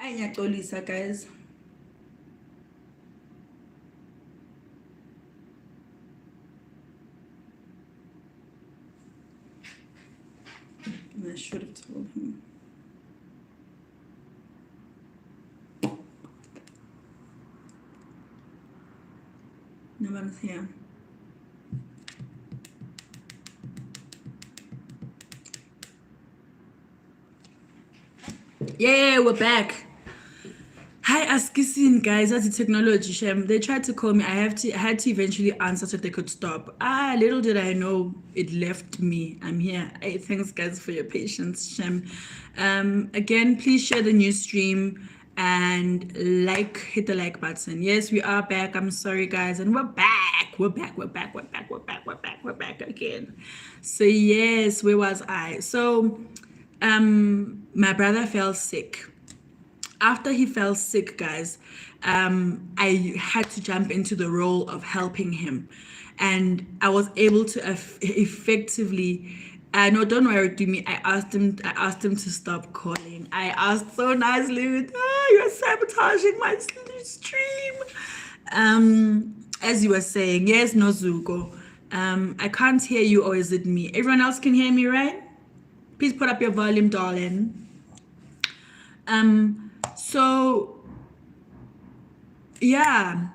Ayinyaxolisa, guys. I should have told him. No one's here. Yeah, we're back. Hi, Askisin, guys. That's the technology, Shem. They tried to call me. I had to eventually answer so they could stop. Little did I know it left me. I'm here. Hey, thanks, guys, for your patience, Shem. Again, please share the new stream and hit the like button. Yes, we are back. I'm sorry, guys, and we're back. We're back again. So yes, where was I? So, my brother fell sick. After he fell sick, guys, I had to jump into the role of helping him. And I was able to effectively, no, don't worry with me. I asked him to stop calling. I asked so nicely, you're sabotaging my stream. As you were saying, yes, Nozuko. I can't hear you, or is it me? Everyone else can hear me, right? Please put up your volume, darling. So yeah,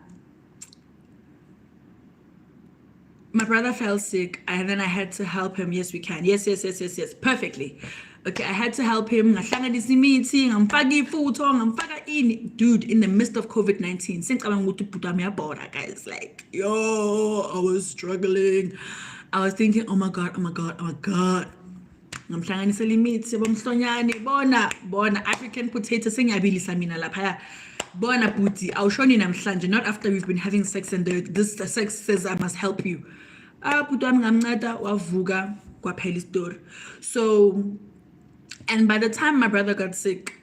my brother fell sick and then I had to help him. Yes, we can. Yes, perfectly. Okay, I had to help him. Dude, in the midst of COVID-19, since I went to put on my border, guys, like, yo, I was struggling. I was thinking, oh my god. Ngamhlanganisa imithi bomhlonyane bona African potato sengiyabilisa mina lapha bona booty awushoni namhlanje, not after we've been having sex and this sex says I must help you. Bhuti wami ngamnceda wavuka kwaphela istory. So, and by the time my brother got sick,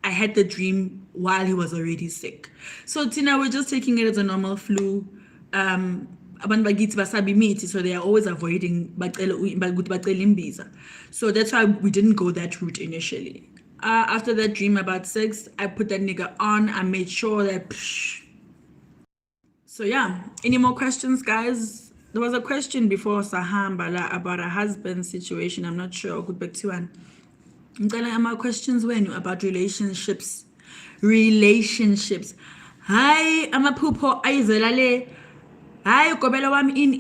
I had the dream while he was already sick. So Tina, we're just taking it as a normal flu. Abantu bakithi basabi imithi, so they are always avoiding imbiza. So that's why we didn't go that route initially. After that dream about sex, I put that nigga on. I made sure that. So yeah, any more questions, guys? There was a question before Saham Bala about a husband situation. I'm not sure. Good back to one. I'm gonna have my questions when about relationships. Hi, I'm a poopo. Aizalale. Hi, Kobela wam in.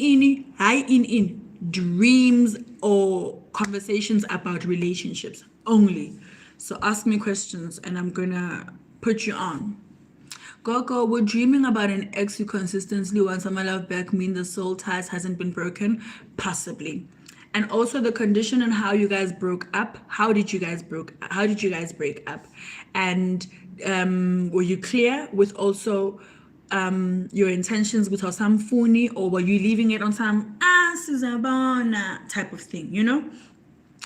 Hi, in. Dreams or conversations about relationships only. So ask me questions and I'm gonna put you on. Gogo, would dreaming about an ex you consistently want some love back mean the soul ties hasn't been broken? Possibly. And also the condition on how you guys broke up. How did you guys break up? And were you clear with also your intentions with Osam Funi, or were you leaving it on some Suzabana type of thing, you know?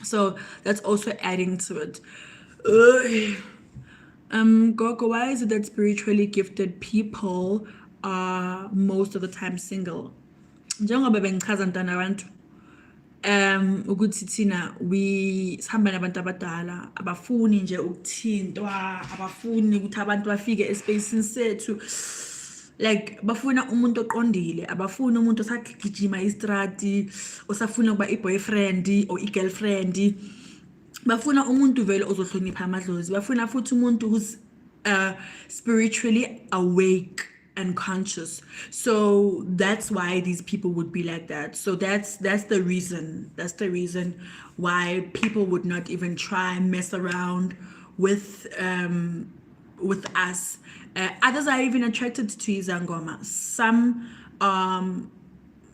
So that's also adding to it. Gogo, why is it that spiritually gifted people are most of the time single? Njengoba bengichaza mntana abantu, ukuthi thina we sihamba nabantu abadala abafuni nje ukuthintwa, abafuni ukuthi abantu bafike espacing sethu, like bafuna umuntu oqondile, abafuni umuntu osagijima istrati, osafuna ukuba i-boyfriend or i-girlfriend. Bafuna umuntu vele ozohlonipha amadlozi. Bafuna futhi umuntu who's spiritually awake and conscious. So that's why these people would be like that. So that's the reason. That's the reason why people would not even try and mess around with us. Others are even attracted to Izangoma. Some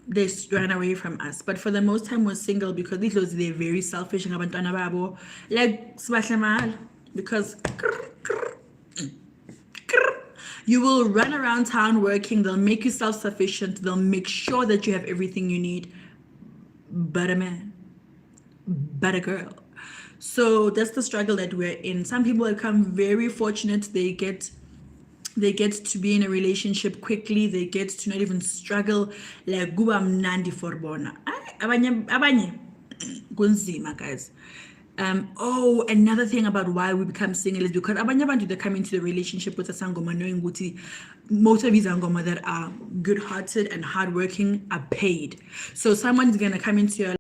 they ran away from us, but for the most time we're single because they're very selfish and abantwana babo like sibahlemal, because you will run around town working, they'll make you self-sufficient, they'll make sure that you have everything you need, but a man, but a girl. So that's the struggle that we're in. Some people become very fortunate, they get to be in a relationship quickly, they get to not even struggle, like guba mnandi for bona. Abanye kunzima, guys. Another thing about why we become single is because abanye abantu they come into the relationship with a sangoma knowing ukuthi most of these sangoma that are good-hearted and hardworking are paid. So someone's gonna come into your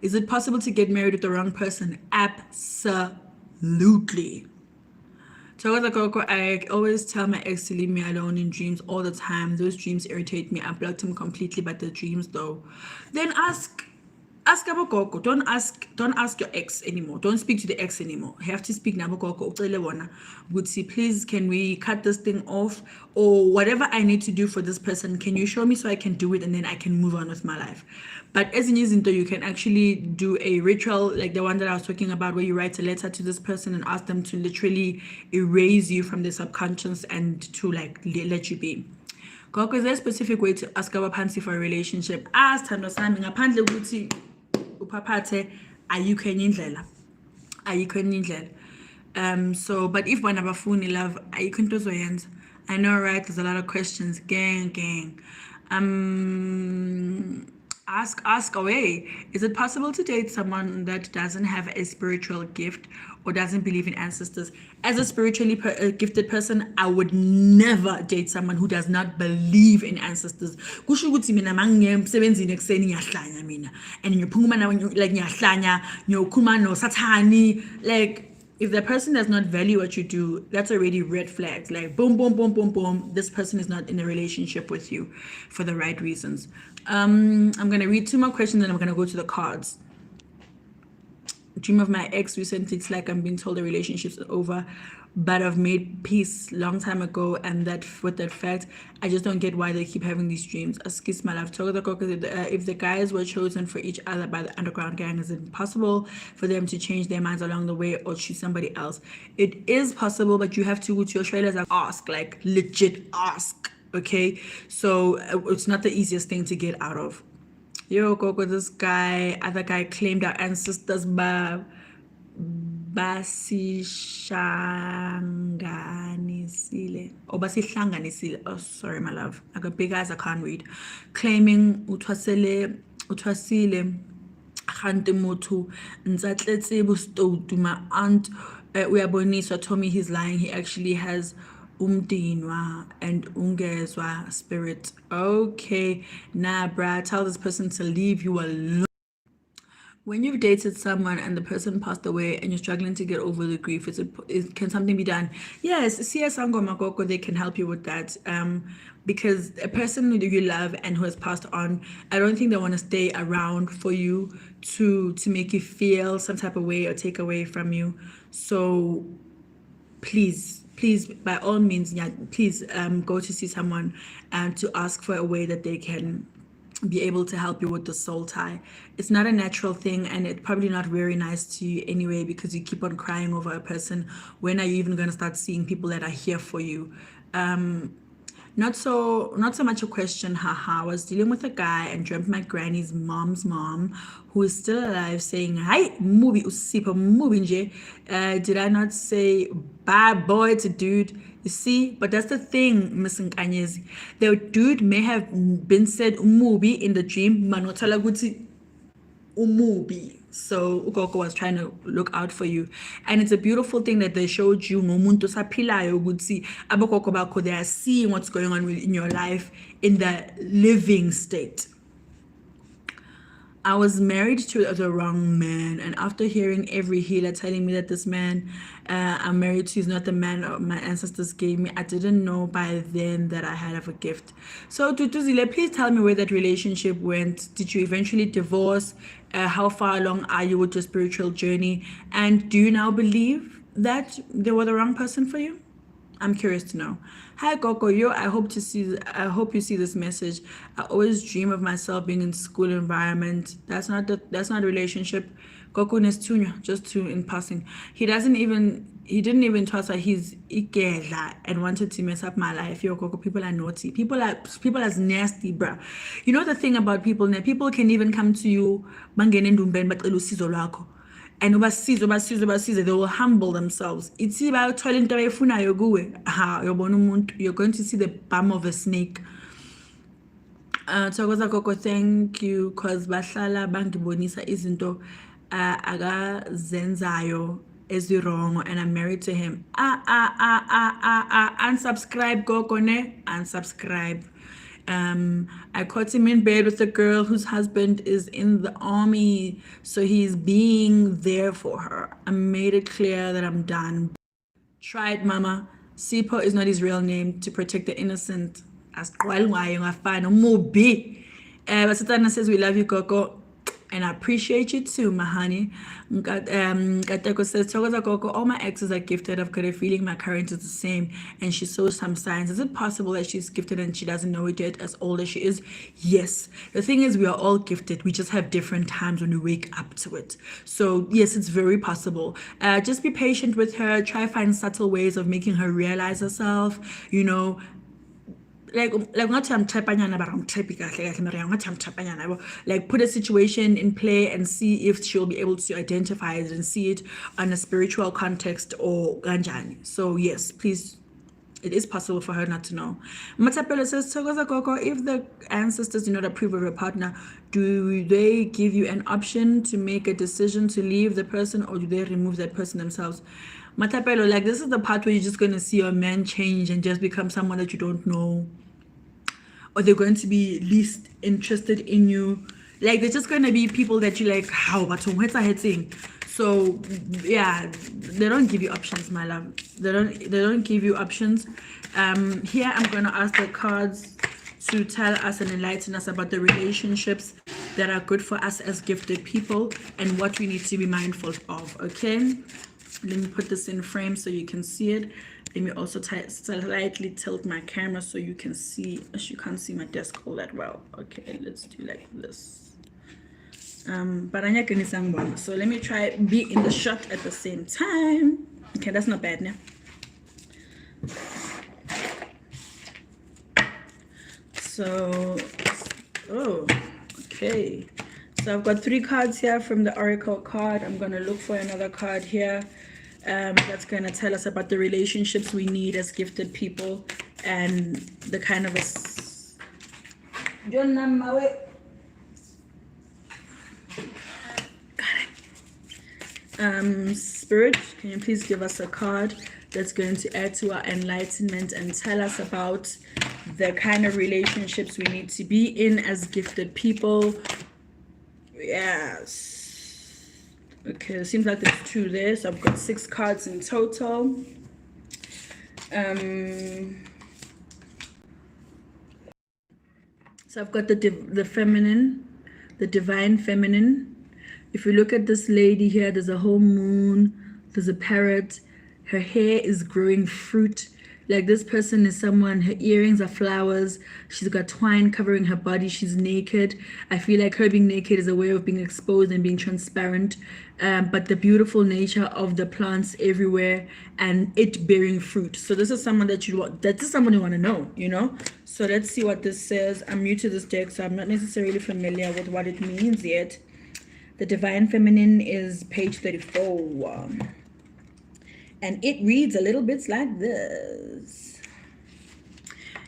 is it possible to get married with the wrong person? Absolutely. So Gogo, I always tell my ex to leave me alone in dreams all the time. Those dreams irritate me. I blocked him completely, but the dreams though. Then ask about Gogo. Don't ask your ex anymore. Don't speak to the ex anymore. You have to speak now Gogo. Would see, please can we cut this thing off? Or whatever I need to do for this person, can you show me so I can do it and then I can move on with my life? But as in using you can actually do a ritual like the one that I was talking about where you write a letter to this person and ask them to literally erase you from the subconscious and to like let you be. Gogo, is there a specific way to ask our pansi for a relationship? Ask Tando Sami ngaphandle ukuthi upaphathe ayikho enye indlela. So but if bona bafuni love ayikho into ozoyenza. I know, right? There's a lot of questions. Gang. Ask away. Is it possible to date someone that doesn't have a spiritual gift or doesn't believe in ancestors? As a spiritually gifted person, I would never date someone who does not believe in ancestors. Kusho ukuthi mina mangisemsebenzini ekseni ngiyahlanya mina and ngiyophuma na like ngiyahlanya ngiyokhuluma no sathani like if the person does not value what you do, that's already red flags. Like boom, this person is not in a relationship with you for the right reasons. I'm gonna read 2 more questions and I'm gonna go to the cards. Dream of my ex recently. It's like I'm being told the relationship's over, but I've made peace long time ago, and that with that fact, I just don't get why they keep having these dreams. Askis my love. If the guys were chosen for each other by the underground gang, is it possible for them to change their minds along the way or choose somebody else? It is possible, but you have to go to your trailers and ask, like legit ask. Okay, so it's not the easiest thing to get out of. Yo, Gogo, this other guy claimed our ancestors basihlanganisile. Oh, sorry, my love. I got big eyes, I can't read. Claiming utwasile kgante motho ntsatletse bostoutu. My aunt Uyaboniswa told me he's lying. He actually has umdinwa and ungezwa spirit. Okay, nah, bruh, tell this person to leave you alone. When you've dated someone and the person passed away and you're struggling to get over the grief, can something be done? Yes, CS Angoma Gogo, they can help you with that. Because a person who you love and who has passed on, I don't think they want to stay around for you to make you feel some type of way or take away from you. So please, by all means, please go to see someone and to ask for a way that they can be able to help you with the soul tie. It's not a natural thing, and it's probably not very nice to you anyway, because you keep on crying over a person. When are you even going to start seeing people that are here for you? Not so much a question, haha. I was dealing with a guy and dreamt my granny's mom's mom, who is still alive, saying, "Hi, movie usipa movie nje." Did I not say bad boy to dude? You see, but that's the thing, Miss Nkanyezi. The dude may have been said umubi in the dream, manotala guti umubi. So Gogo was trying to look out for you, and it's a beautiful thing that they showed you ngomuntu saphilayo ukuthi abogogo bakho, they are seeing what's going on in your life in the living state. I was married to the wrong man, and after hearing every healer telling me that this man I'm married to is not the man my ancestors gave me, I didn't know by then that I had a gift. So Tutuzile, please tell me where that relationship went. Did you eventually divorce? How far along are you with your spiritual journey? And do you now believe that they were the wrong person for you? I'm curious to know. Hi Gogo, I hope you see this message. I always dream of myself being in school environment. That's not a relationship. Gogo Nestunya, just to in passing. He didn't even trust that he's ikela and wanted to mess up my life. Yo, Gogo, people are naughty. People are nasty, bruh. You know the thing about people, people can even come to you, bangene ndumben but elusizo lwakho. And basize, they will humble themselves. It's about you're going to see the bum of a snake. Thokoza Gogo, thank you, cause bahlala bangibonisa izinto akazenzayo ezirong, and I'm married to him. Unsubscribe Gogo ne, unsubscribe. I caught him in bed with a girl whose husband is in the army, so he's being there for her. I made it clear that I'm done. Try it, mama. Sipo is not his real name, to protect the innocent. Asqwala ngayo ngafana umubi. Basatana says we love you, Coco, and I appreciate you too, my honey. Kateko says, Thokoza Coco, all my exes are gifted. I've got a feeling my current is the same, and she shows some signs. Is it possible that she's gifted and she doesn't know it yet, as old as she is? Yes. The thing is, we are all gifted. We just have different times when we wake up to it. So yes, it's very possible. Just be patient with her. Try find subtle ways of making her realize herself. Like ngathi amthapanyana but amthaphi kahle kahle mara ngathi amthapanyana yabo. Like put a situation in play and see if she'll be able to identify it and see it on a spiritual context or kanjani. So yes, please, it is possible for her not to know. Matapelo says, Thokoza Gogo, if the ancestors do not approve of your partner, do they give you an option to make a decision to leave the person, or do they remove that person themselves? Matapelo, like this is the part where you're just going to see your man change and just become someone that you don't know, or they're going to be least interested in you. Like they're just going to be people that you like, how, but what's a thing? So yeah, they don't give you options, my love. They don't give you options. Here I'm going to ask the cards to tell us and enlighten us about the relationships that are good for us as gifted people and what we need to be mindful of. Okay, let me put this in frame so you can see it. Let me also slightly tilt my camera so you can see, as you can't see my desk all that well. Okay, let's do like this. So let me try be in the shot at the same time. Okay, that's not bad now. So, oh, okay. So I've got 3 cards here from the Oracle card. I'm gonna look for another card here. That's gonna tell us about the relationships we need as gifted people and the kind of Spirit, can you please give us a card that's going to add to our enlightenment and tell us about the kind of relationships we need to be in as gifted people? Yes. Okay, it seems like there's 2 there, so I've got 6 cards in total. So I've got the feminine, the divine feminine. If you look at this lady here, there's a whole moon, there's a parrot, her hair is growing fruit. Like this person is someone, her earrings are flowers, she's got twine covering her body, she's naked. I feel like her being naked is a way of being exposed and being transparent. But the beautiful nature of the plants everywhere and it bearing fruit. So this is someone that you want, that is someone you want to know, you know? So let's see what this says. I'm new to this deck, so I'm not necessarily familiar with what it means yet. The Divine Feminine is page 34. And it reads a little bit like this.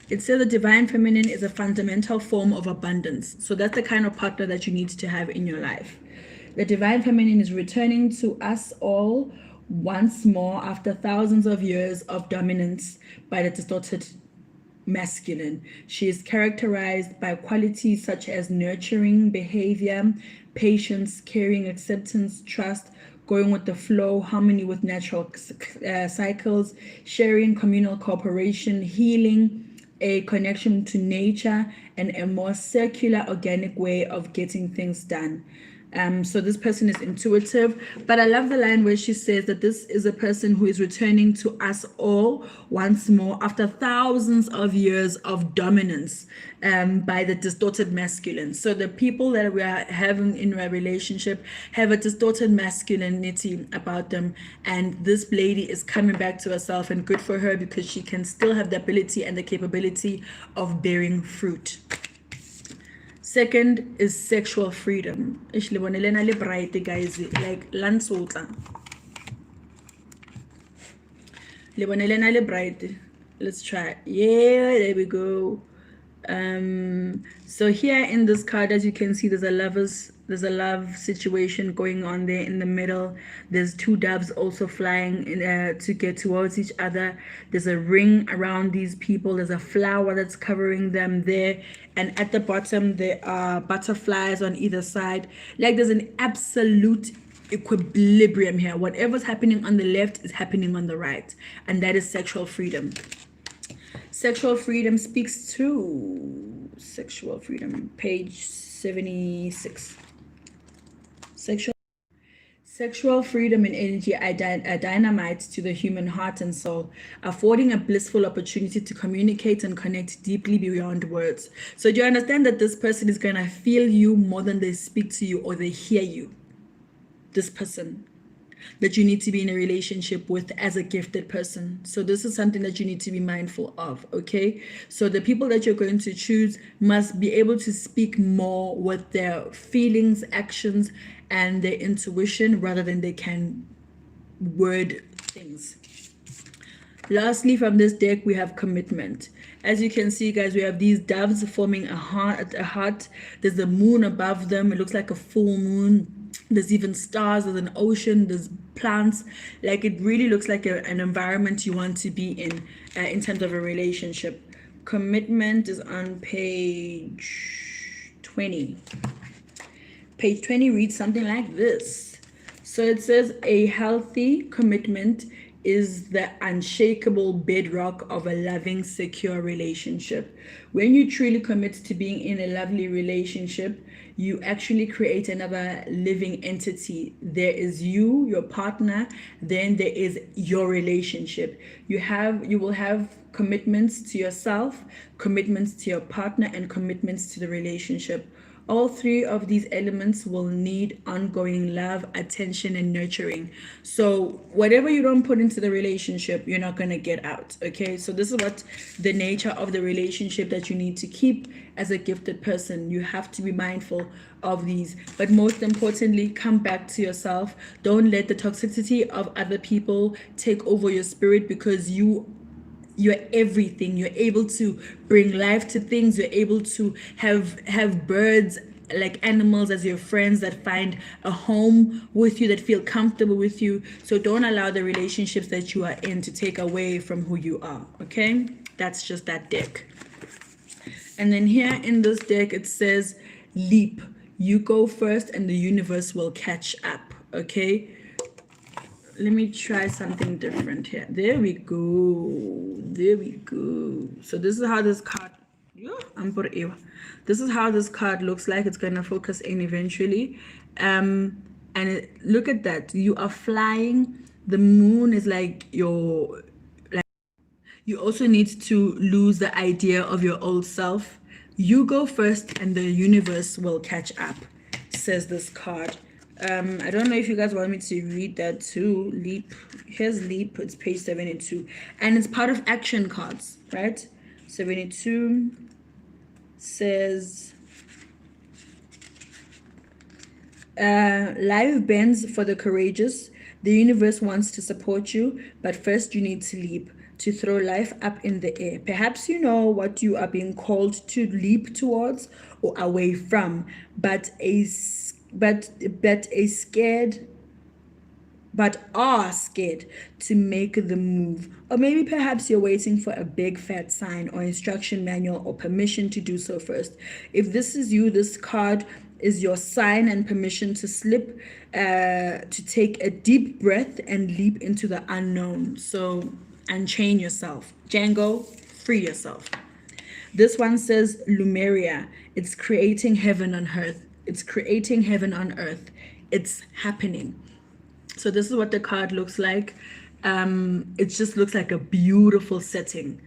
It says the Divine Feminine is a fundamental form of abundance. So that's the kind of partner that you need to have in your life. The Divine Feminine is returning to us all once more after thousands of years of dominance by the distorted masculine. She is characterized by qualities such as nurturing behavior, patience, caring, acceptance, trust, going with the flow, harmony with natural cycles, sharing, communal cooperation, healing, a connection to nature, and a more circular, organic way of getting things done. So this person is intuitive, but I love the line where she says that this is a person who is returning to us all once more after thousands of years of dominance by the distorted masculine. So the people that we are having in a relationship have a distorted masculinity about them, and this lady is coming back to herself, and good for her because she can still have the ability and the capability of bearing fruit. Second is sexual freedom. Guys, like lansota. Let's try. Yeah, there we go. So here in this card, as you can see, there's a love situation going on there in the middle. There's two doves also flying to get towards each other. There's a ring around these people. There's a flower that's covering them there, and at the bottom there are butterflies on either side. Like there's an absolute equilibrium here. Whatever's happening on the left is happening on the right, and that is sexual freedom. Sexual freedom speaks to sexual freedom, page 76. Sexual freedom and energy are dynamite to the human heart and soul, affording a blissful opportunity to communicate and connect deeply beyond words. So do you understand that this person is going to feel you more than they speak to you or they hear you? This person that you need to be in a relationship with as a gifted person. So this is something that you need to be mindful of, okay? So the people that you're going to choose must be able to speak more with their feelings, actions, and their intuition rather than they can word things. Lastly, from this deck, we have commitment. As you can see, guys, we have these doves forming a heart. There's the moon above them. It looks like a full moon. There's even stars. There's an ocean. There's plants. Like it really looks like an environment you want to be in terms of a relationship. Commitment is on page 20. Page 20 reads something like this. So it says a healthy commitment is the unshakable bedrock of a loving, secure relationship. When you truly commit to being in a lovely relationship, you actually create another living entity. There is you, your partner, then there is your relationship. You will have commitments to yourself, commitments to your partner, and commitments to the relationship. All three of these elements will need ongoing love, attention, and nurturing. So whatever you don't put into the relationship, you're not going to get out. Okay, so this is what the nature of the relationship that you need to keep as a gifted person. You have to be mindful of these, but most importantly, come back to yourself. Don't let the toxicity of other people take over your spirit, because you're everything. You're able to bring life to things. You're able to have birds, like animals, as your friends that find a home with you, that feel comfortable with you. So don't allow the relationships that you are in to take away from who you are. Okay, that's just that deck. And then here in this deck it says leap. You go first and the universe will catch up. Okay, let me try something different here. There we go. So this is how this card, this is how this card looks like. It's going to focus in eventually. Look at that. You are flying. The moon is like you also need to lose the idea of your old self. You go first and the universe will catch up, says this card. I don't know if you guys want me to read that too. Leap. Here's leap. It's page 72. And it's part of action cards, right? 72 says life bends for the courageous. The universe wants to support you, but first you need to leap, to throw life up in the air. Perhaps you know what you are being called to leap towards or away from, but are scared to make the move. Or maybe perhaps you're waiting for a big fat sign or instruction manual or permission to do so first. If this is you, this card is your sign and permission to slip, to take a deep breath and leap into the unknown. So unchain yourself. Django, free yourself. This one says Lumeria. It's creating heaven on earth. It's creating heaven on earth. It's happening. So this is what the card looks like. It just looks like a beautiful setting.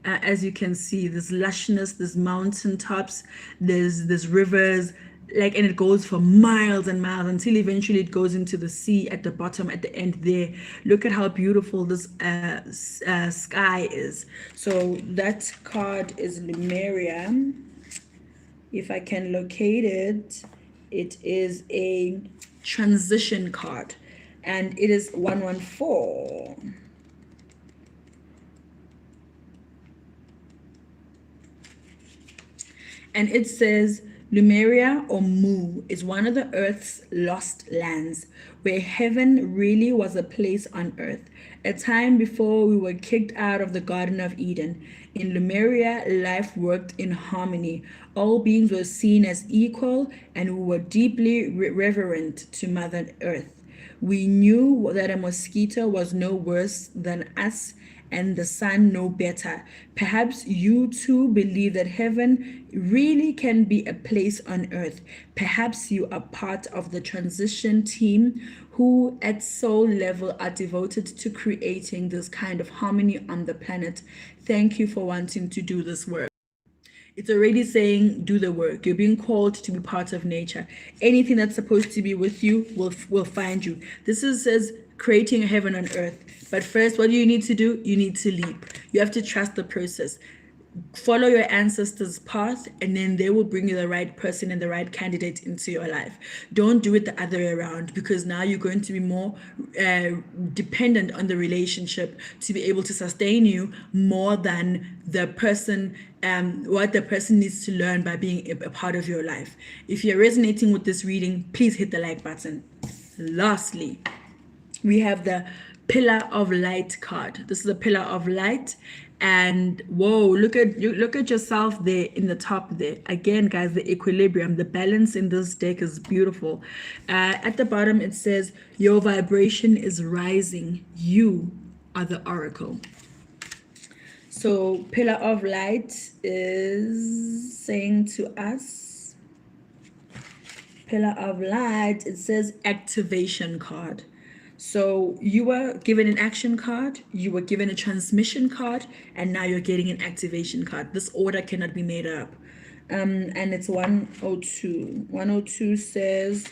As you can see, there's lushness, there's mountaintops, there's rivers, and it goes for miles and miles until eventually it goes into the sea at the bottom, at the end there. Look at how beautiful this sky is. So that card is Lumeria. If I can locate it, it is a transition card, and it is 114. And it says, Lemuria or Mu is one of the earth's lost lands, where heaven really was a place on earth, a time before we were kicked out of the Garden of Eden. In Lemuria, life worked in harmony. All beings were seen as equal, and we were deeply reverent to Mother Earth. We knew that a mosquito was no worse than us, and the sun no better. Perhaps you too believe that heaven really can be a place on earth. Perhaps you are part of the transition team who at soul level are devoted to creating this kind of harmony on the planet. Thank you for wanting to do this work. It's already saying do the work. You're being called to be part of nature. Anything that's supposed to be with you will find you. This says creating a heaven on earth. But first, what do you need to do? You need to leap. You have to trust the process. Follow your ancestors' path, and then they will bring you the right person and the right candidate into your life. Don't do it the other way around, because now you're going to be more dependent on the relationship to be able to sustain you more than the person, what the person needs to learn by being a part of your life. If you're resonating with this reading, please hit the like button. Lastly, we have the Pillar of Light card. This is a pillar of light, and whoa, look at yourself there in the top there. Again, guys, the equilibrium, the balance in this deck is beautiful. At the bottom it says your vibration is rising. You are the oracle. So Pillar of Light is saying to us, Pillar of Light, it says activation card. So you were given an action card, you were given a transmission card, and now you're getting an activation card. This order cannot be made up. And it's 102. 102 says,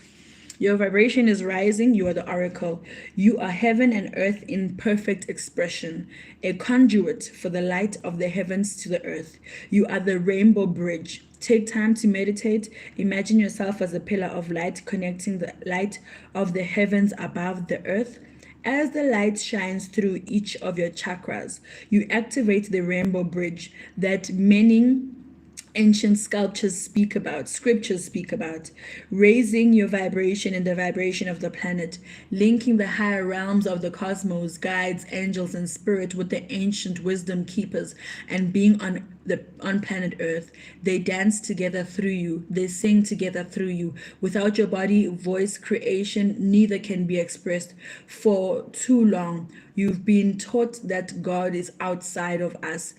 your vibration is rising. You are the oracle. You are heaven and earth in perfect expression, a conduit for the light of the heavens to the earth. You are the rainbow bridge. Take time to meditate. Imagine yourself as a pillar of light connecting the light of the heavens above the earth. As the light shines through each of your chakras, you activate the rainbow bridge that many ancient scriptures speak about, raising your vibration and the vibration of the planet, linking the higher realms of the cosmos, guides, angels, and spirit with the ancient wisdom keepers, and being on planet Earth. They dance together through you. They sing together through you. Without your body, voice, creation, neither can be expressed. For too long, you've been taught that God is outside of us.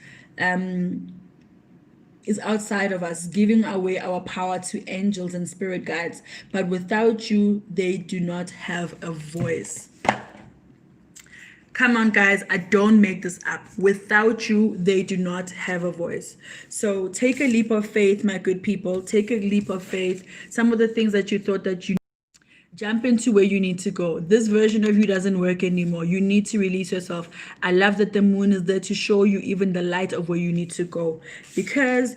Giving away our power to angels and spirit guides. But without you, they do not have a voice. Come on, guys, I don't make this up. Without you, they do not have a voice. So take a leap of faith, my good people. Take a leap of faith. Some of the things that you thought that you jump into where you need to go. This version of you doesn't work anymore. You need to release yourself. I love that the moon is there to show you even the light of where you need to go, because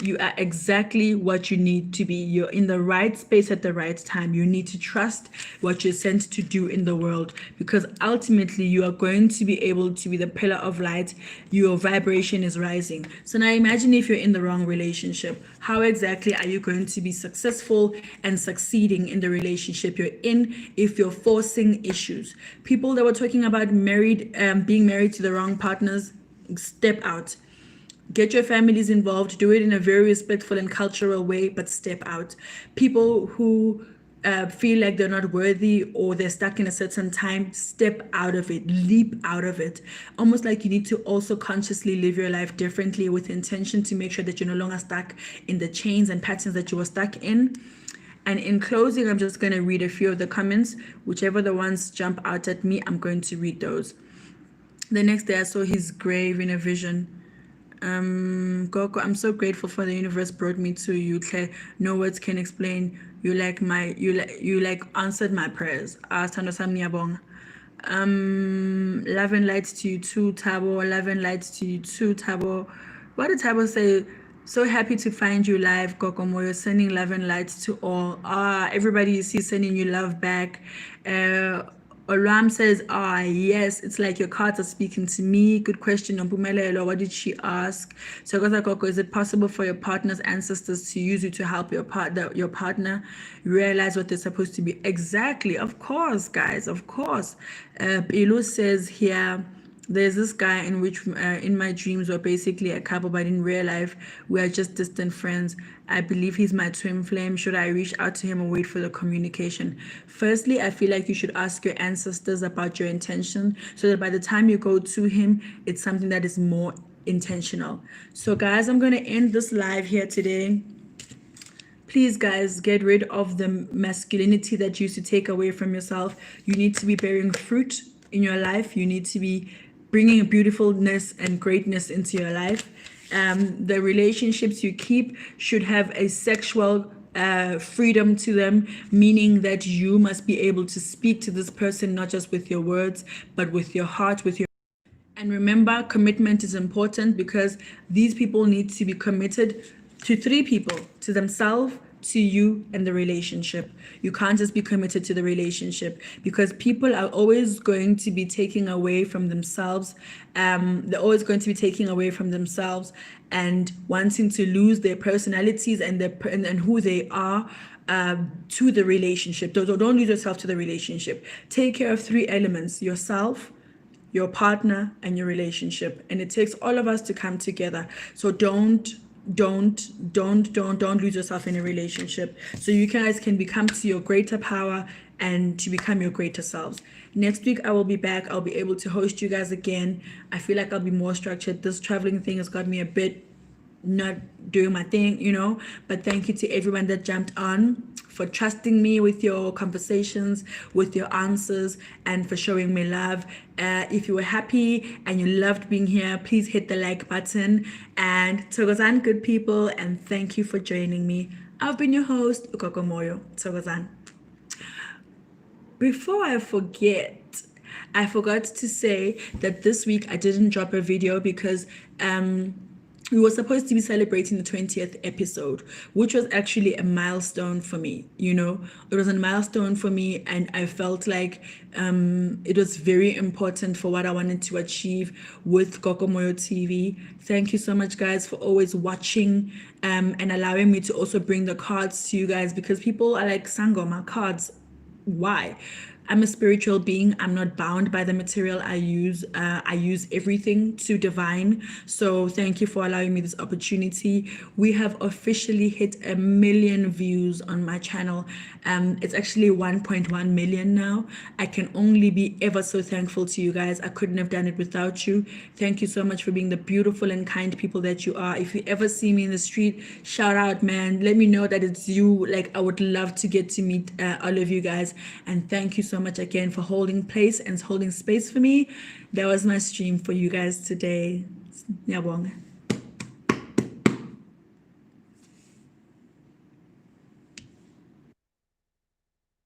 you are exactly what you need to be. You're in the right space at the right time. You need to trust what you're sent to do in the world, because ultimately you are going to be able to be the pillar of light. Your vibration is rising. So now imagine if you're in the wrong relationship. How exactly are you going to be successful and succeeding in the relationship you're in if you're forcing issues? People that were talking about being married to the wrong partners, step out. Get your families involved. Do it in a very respectful and cultural way, but step out. People who feel like they're not worthy or they're stuck in a certain time, step out of it, leap out of it. Almost like you need to also consciously live your life differently with intention to make sure that you're no longer stuck in the chains and patterns that you were stuck in. And in closing, I'm just going to read a few of the comments. Whichever the ones jump out at me, I'm going to read those. The next day I saw his grave in a vision. Gogo, I'm so grateful for the universe brought me to you, Claire. No words can explain. You answered my prayers. Love and light to you too, Tabo. Love and light to you too, Tabo. What did Tabo say? So happy to find you live, Gogo Moyo. Sending love and light to all. Everybody you see sending you love back. Olam says, yes, it's like your cards are speaking to me. Good question. Nompumelelo, what did she ask? So, Gogo, is it possible for your partner's ancestors to use you to help your partner realize what they're supposed to be? Exactly. Of course, guys. Of course. Pilu says here, there's this guy in which in my dreams we're basically a couple, but in real life we are just distant friends. I believe he's my twin flame. Should I reach out to him or wait for the communication? Firstly, I feel like you should ask your ancestors about your intention so that by the time you go to him, it's something that is more intentional. So guys, I'm going to end this live here today. Please, guys, get rid of the masculinity that you used to take away from yourself. You need to be bearing fruit in your life. You need to be bringing beautifulness and greatness into your life. The relationships you keep should have a sexual freedom to them, meaning that you must be able to speak to this person not just with your words, but with your heart, with your. And remember, commitment is important because these people need to be committed to three people, to themselves, to you, and the relationship. You can't just be committed to the relationship because people are always going to be taking away from themselves. They're always going to be taking away from themselves and wanting to lose their personalities and who they are to the relationship. Don't lose yourself to the relationship. Take care of three elements: yourself, your partner, and your relationship. And it takes all of us to come together. So don't lose yourself in a relationship so you guys can become to your greater power and to become your greater selves. Next week I will be back. I'll be able to host you guys again. I feel like I'll be more structured. This traveling thing has got me a bit not doing my thing, but thank you to everyone that jumped on, for trusting me with your conversations, with your answers, and for showing me love. If you were happy and you loved being here, please hit the like button. And Togozan, good people, and thank you for joining me. I've been your host, Gogo Moyo. Togozan. Before I forget, I forgot to say that this week I didn't drop a video because we were supposed to be celebrating the 20th episode, which was actually a milestone for me. It was a milestone for me, and I felt like it was very important for what I wanted to achieve with Gogo Moyo TV. Thank you so much, guys, for always watching and allowing me to also bring the cards to you guys, because people are like, Sangoma, cards, why? I'm a spiritual being. I'm not bound by the material I use. I use everything to divine. So thank you for allowing me this opportunity. We have officially hit 1 million views on my channel. It's actually 1.1 million now. I can only be ever so thankful to you guys. I couldn't have done it without you. Thank you so much for being the beautiful and kind people that you are. If you ever see me in the street, shout out, man. Let me know that it's you. Like, I would love to get to meet all of you guys. And thank you so much again for holding place and holding space for me. That was my stream for you guys today. Nyabonga.